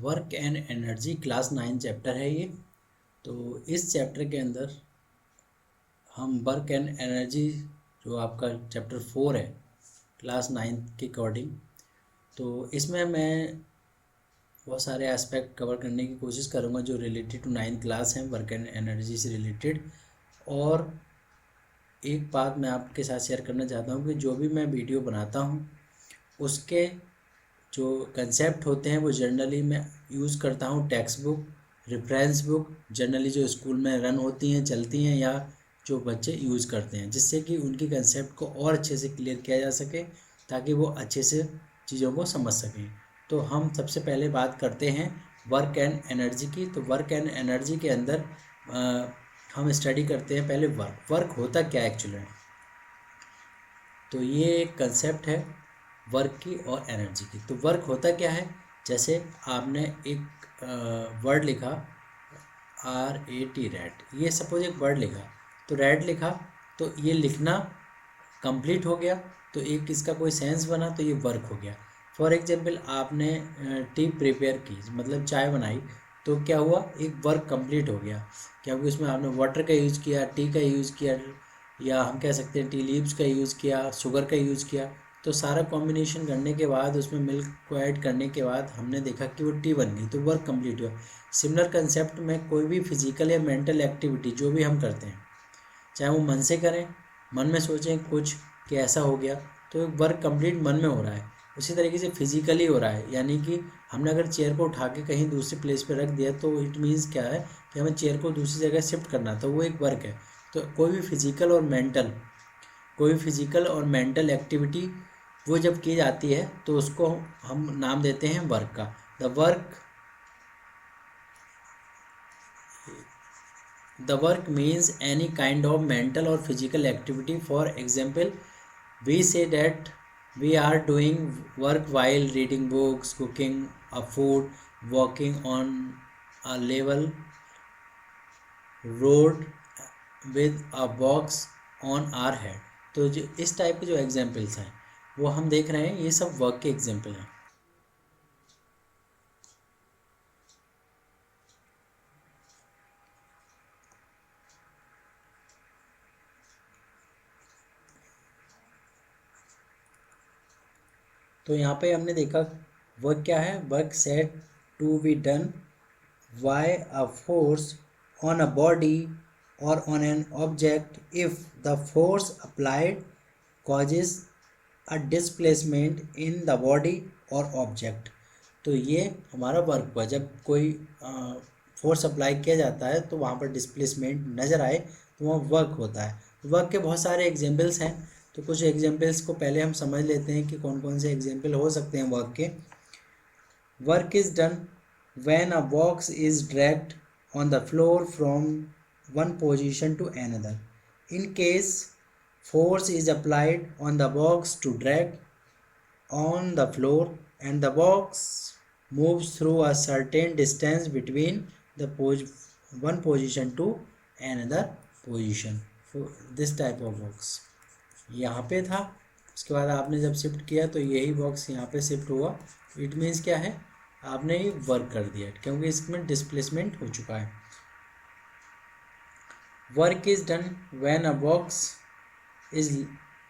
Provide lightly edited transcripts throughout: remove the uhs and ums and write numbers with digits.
Work and energy class 9 chapter है ये। तो इस चैप्टर के अंदर हम वर्क एंड एनर्जी जो आपका चैप्टर 4 है क्लास 9 के अकॉर्डिंग, तो इसमें मैं बहुत सारे एस्पेक्ट कवर करने की कोशिश करूँगा जो रिलेटेड टू 9th क्लास हैं वर्क एंड एनर्जी से रिलेटेड। और एक बात मैं आपके साथ शेयर करना चाहता हूँ कि जो भी मैं वीडियो बनाता हूँ उसके जो कंसेप्ट होते हैं वो जनरली मैं यूज़ करता हूँ text book, reference book, generally जो स्कूल में रन होती हैं, चलती हैं, या जो बच्चे यूज़ करते हैं, जिससे कि उनकी कंसेप्ट को और अच्छे से क्लियर किया जा सके ताकि वो अच्छे से चीज़ों को समझ सकें। तो हम सबसे पहले बात करते हैं वर्क एंड एनर्जी की। तो वर्क एंड एनर्जी के अंदर हम स्टडी करते हैं पहले वर्क होता क्या है एक्चुअली। तो ये एक कंसेप्ट है वर्क की और एनर्जी की। तो वर्क होता क्या है, जैसे आपने एक वर्ड लिखा RAT रैट, ये सपोज एक वर्ड लिखा, तो रैट लिखा, तो ये लिखना कंप्लीट हो गया, तो एक इसका कोई सेंस बना, तो ये वर्क हो गया। फॉर एग्जांपल आपने टी प्रिपेयर की, मतलब चाय बनाई, तो क्या हुआ, एक वर्क कंप्लीट हो गया, क्योंकि उसमें आपने वाटर का यूज़ किया, टी का यूज़ किया, या हम कह सकते हैं टी लीव्स का यूज़ किया, शुगर का यूज़ किया। तो सारा कॉम्बिनेशन करने के बाद उसमें मिल्क को ऐड करने के बाद हमने देखा कि वो टी बन गई, तो वर्क कंप्लीट हुआ। सिमिलर कंसेप्ट में कोई भी फिजिकल या मेंटल एक्टिविटी जो भी हम करते हैं, चाहे वो मन से करें, मन में सोचें कुछ कि ऐसा हो गया, तो एक वर्क कंप्लीट मन में हो रहा है। उसी तरीके से फिजिकली हो रहा है, यानी कि हमने अगर चेयर को उठा के कहीं दूसरी प्लेस पे रख दिया, तो इट मीन्स क्या है कि हमें चेयर को दूसरी जगह शिफ्ट करना, तो वो एक वर्क है। तो कोई भी फिजिकल और मेंटल एक्टिविटी वो जब की जाती है तो उसको हम नाम देते हैं वर्क का। The work means any kind of mental और physical activity. For example we say that we are doing work while reading books, cooking a food, walking on a level road with a box on our head। तो जो इस type के जो examples हैं वो हम देख रहे हैं, ये सब वर्क के एग्जाम्पल हैं। तो यहाँ पे हमने देखा वर्क क्या है, work set to be done by a force on a body or on an object if the force applied causes a displacement in the body or object। तो ये हमारा वर्क हुआ, जब कोई फोर्स अप्लाई किया जाता है तो वहाँ पर डिस्प्लेसमेंट नज़र आए तो वहाँ वर्क होता है। वर्क के बहुत सारे एग्जाम्पल्स हैं, तो कुछ एग्जाम्पल्स को पहले हम समझ लेते हैं कि कौन कौन से एग्जाम्पल हो सकते हैं वर्क के। Work is done when a box is dragged on the floor from one position to another। In case force is applied on the box to drag on the floor and the box moves through a certain distance between the one position to another position। this type of box यहाँ पे था, उसके बाद आपने जब shift किया तो यही बॉक्स यहाँ पे शिफ्ट हुआ। इट मीन्स क्या है, आपने ये वर्क कर दिया क्योंकि इसमें डिस्प्लेसमेंट हो चुका है। Work is done when a box is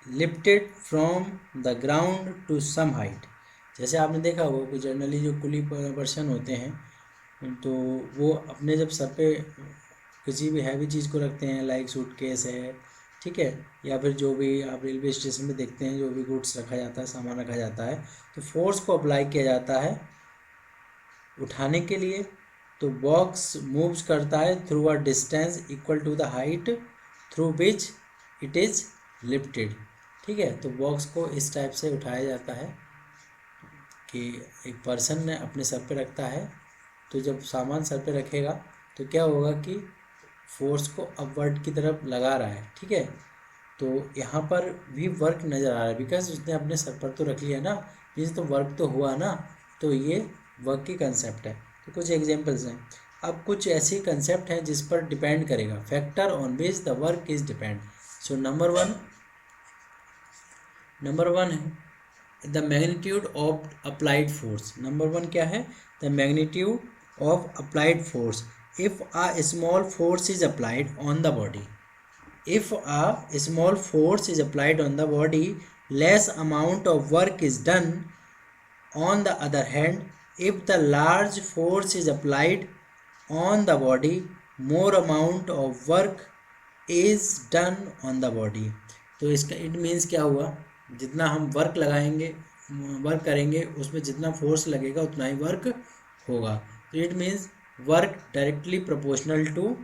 lifted from the ground to some height. जैसे आपने देखा होगा कि जनरली जो कुली पर्सन होते हैं तो वो अपने जब सर पे किसी भी हैवी चीज़ को रखते हैं, लाइक सूटकेस है, ठीक है, या फिर जो भी आप रेलवे स्टेशन में देखते हैं जो भी गुड्स रखा जाता है, सामान रखा जाता है, तो फोर्स को अप्लाई किया जाता है उठाने के लिए। तो बॉक्स मूव्स करता है through a distance equal to the height through which it is lifted. ठीक है, तो बॉक्स को इस टाइप से उठाया जाता है कि एक पर्सन ने अपने सर पे रखता है, तो जब सामान सर पे रखेगा तो क्या होगा कि फोर्स को अपवर्ड की तरफ लगा रहा है। ठीक है, तो यहाँ पर भी वर्क नज़र आ रहा है बिकॉज उसने अपने सर पर तो रख लिया ना, मीन्स तो वर्क तो हुआ ना, तो ये वर्क की कंसेप्ट है। तो कुछ एग्जांपल्स हैं। अब कुछ ऐसे कंसेप्ट हैं जिस पर डिपेंड करेगा, factor on which the work is depend. So number one है the magnitude of applied force. Number 1 क्या है? The magnitude of applied force if a small force is applied on the body. If a small force is applied on the body, less amount of work is done. On the other hand, if the large force is applied on the body, more amount of work is done on the body. तो इसका it means क्या हुआ? जितना हम work लगाएंगे, work करेंगे, उसमें जितना फोर्स लगेगा उतना ही वर्क होगा। तो it means work directly proportional to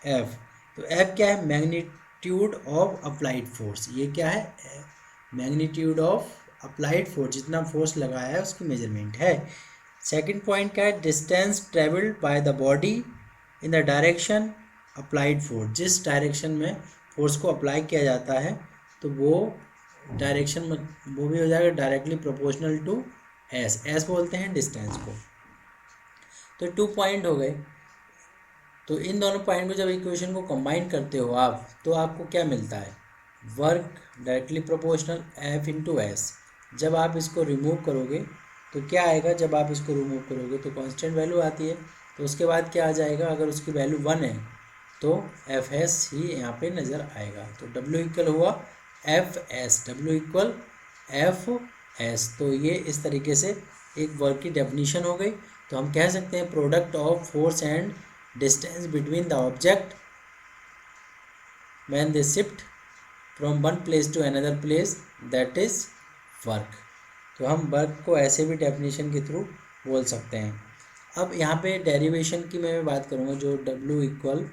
F. तो एफ क्या है? Magnitude of applied force. ये क्या है? मैग्नीट्यूड ऑफ अप्लाइड फोर्स, जितना फोर्स लगाया है उसकी मेजरमेंट है। सेकंड पॉइंट क्या है? Distance travelled by the body in the direction applied force. जिस डायरेक्शन में फोर्स को अप्लाई किया जाता है तो वो डायरेक्शन में वो भी हो जाएगा directly proportional to S. S बोलते हैं डिस्टेंस को। तो 2 पॉइंट हो गए। तो इन दोनों पॉइंट को जब इक्वेशन को कंबाइन करते हो आप, तो आपको क्या मिलता है? Work directly proportional F into S. जब आप इसको रिमूव करोगे तो क्या आएगा? जब आप इसको रिमूव करोगे तो कांस्टेंट वैल्यू आती है। तो उसके बाद क्या आ जाएगा? अगर उसकी वैल्यू 1 है तो एफ एस ही यहाँ पे नज़र आएगा। तो डब्ल्यू इक्वल हुआ F S, W equal F S. तो ये इस तरीके से एक वर्क की डेफिनीशन हो गई। तो हम कह सकते हैं product of force and distance between the object when they shift from one place to another place, that is work. तो हम वर्क को ऐसे भी डेफिनेशन के थ्रू बोल सकते हैं। अब यहाँ पे डेरिवेशन की मैं बात करूँगा, जो W equal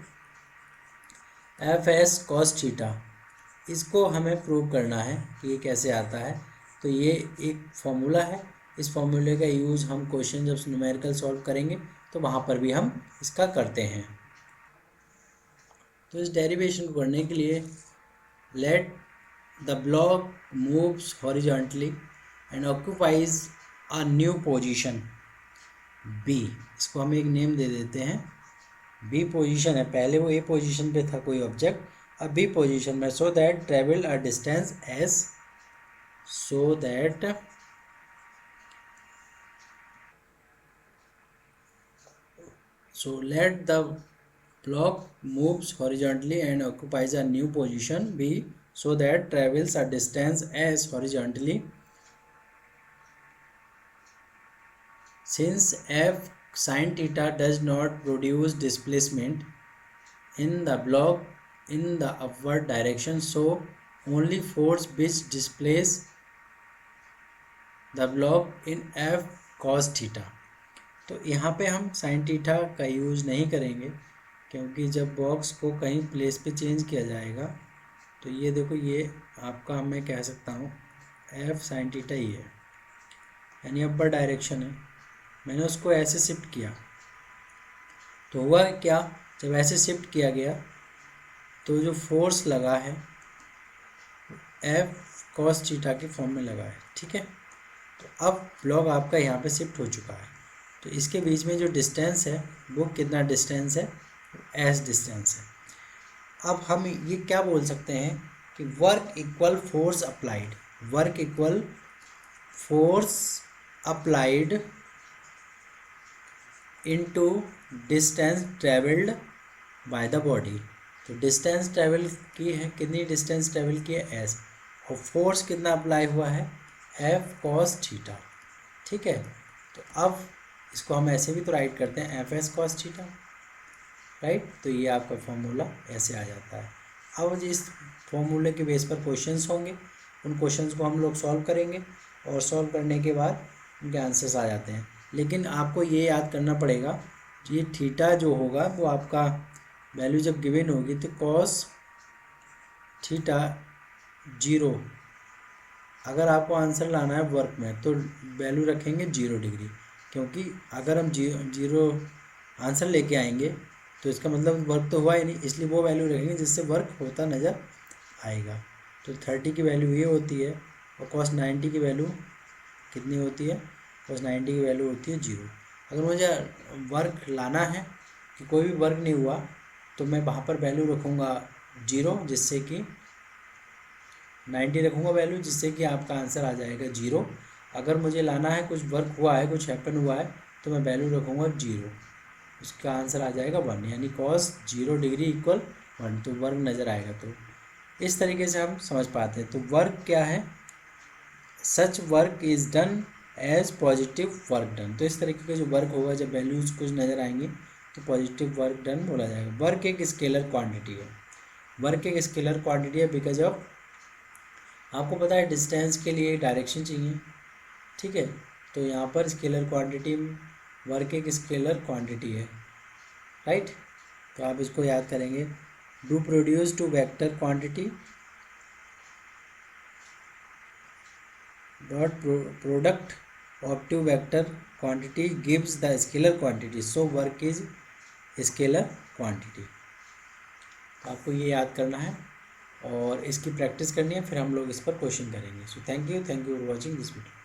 F S cos theta, इसको हमें प्रूव करना है कि ये कैसे आता है। तो ये एक फॉर्मूला है। इस फॉर्मूले का यूज़ हम क्वेश्चन जब न्यूमेरिकल सॉल्व करेंगे तो वहाँ पर भी हम इसका करते हैं। तो इस डेरिवेशन को करने के लिए let the block moves horizontally and occupies a new position B. इसको हम एक नेम दे देते हैं, बी पोजीशन है। पहले वो ए पोजीशन पे था कोई ऑब्जेक्ट, अब बी पोजीशन में। So that travel a distance S, so that let the block moves horizontally and occupies a new position B, so that travels a distance s horizontally. Since f sin theta does not produce displacement in the block in the upward direction, so only force which displace the block in f cos theta. तो यहाँ पे हम sine theta का use नहीं करेंगे, क्योंकि जब box को कहीं प्लेस पे चेंज किया जाएगा तो ये देखो, ये आपका मैं कह सकता हूँ एफ साइन थीटा ही है, यानी अपर डायरेक्शन है। मैंने उसको ऐसे शिफ्ट किया तो हुआ क्या? जब ऐसे शिफ्ट किया गया तो जो फोर्स लगा है एफ कॉस थीटा के फॉर्म में लगा है, ठीक है। तो अब ब्लॉक आपका यहाँ पे शिफ्ट हो चुका है। तो इसके बीच में जो डिस्टेंस है वो कितना डिस्टेंस है? एस डिस्टेंस है। अब हम ये क्या बोल सकते हैं कि work equal force applied, work equal force applied into distance travelled by the body. तो डिस्टेंस ट्रेवल की है, कितनी डिस्टेंस ट्रेवल की है? एस, और फोर्स कितना अप्लाई हुआ है? एफ कॉस थीटा, ठीक है। तो अब इसको हम ऐसे भी तो राइट करते हैं, F S cos theta, right. तो ये आपका फॉर्मूला ऐसे आ जाता है। अब इस फॉर्मूले के बेस पर क्वेश्चंस होंगे, उन क्वेश्चंस को हम लोग सॉल्व करेंगे और सॉल्व करने के बाद उनके आंसर्स आ जाते हैं। लेकिन आपको ये याद करना पड़ेगा, ये थीटा जो होगा वो आपका वैल्यू जब गिवन होगी तो कॉस थीटा 0, अगर आपको आंसर लाना है वर्क में तो वैल्यू रखेंगे 0 डिग्री, क्योंकि अगर हम जीरो आंसर लेके आएंगे तो इसका मतलब वर्क तो हुआ ही नहीं, इसलिए वो वैल्यू रखेंगे जिससे वर्क होता नज़र आएगा। तो 30 की वैल्यू ये होती है और cos 90 की वैल्यू कितनी होती है? cos 90 की वैल्यू होती है 0। अगर मुझे वर्क लाना है कि कोई भी वर्क नहीं हुआ तो मैं वहाँ पर वैल्यू रखूँगा 0, जिससे कि 90 रखूँगा वैल्यू, जिससे कि आपका आंसर आ जाएगा 0। अगर मुझे लाना है कुछ वर्क हुआ है, कुछ हैपन हुआ है, तो मैं वैल्यू रखूँगा 0, उसका आंसर आ जाएगा 1, यानी cos 0 डिग्री इक्वल 1, तो वर्क नज़र आएगा। तो इस तरीके से हम समझ पाते हैं। तो वर्क क्या है, such work is done as positive work done. तो इस तरीके का जो वर्क होगा, जब वैल्यूज़ कुछ नज़र आएंगी तो पॉजिटिव वर्क डन बोला जाएगा। वर्क एक स्केलर क्वांटिटी है, वर्क एक स्केलर क्वांटिटी है बिकॉज ऑफ, आपको पता है डिस्टेंस के लिए डायरेक्शन चाहिए, ठीक है। तो यहाँ पर स्केलर क्वांटिटी, वर्क एक स्केलर क्वांटिटी है, राइट। तो आप इसको याद करेंगे, do produce two vector quantity dot product of two vector quantity gives the scalar quantity, so work is scalar quantity. तो आपको ये याद करना है और इसकी प्रैक्टिस करनी है, फिर हम लोग इस पर क्वेश्चन करेंगे। So thank you for watching this video.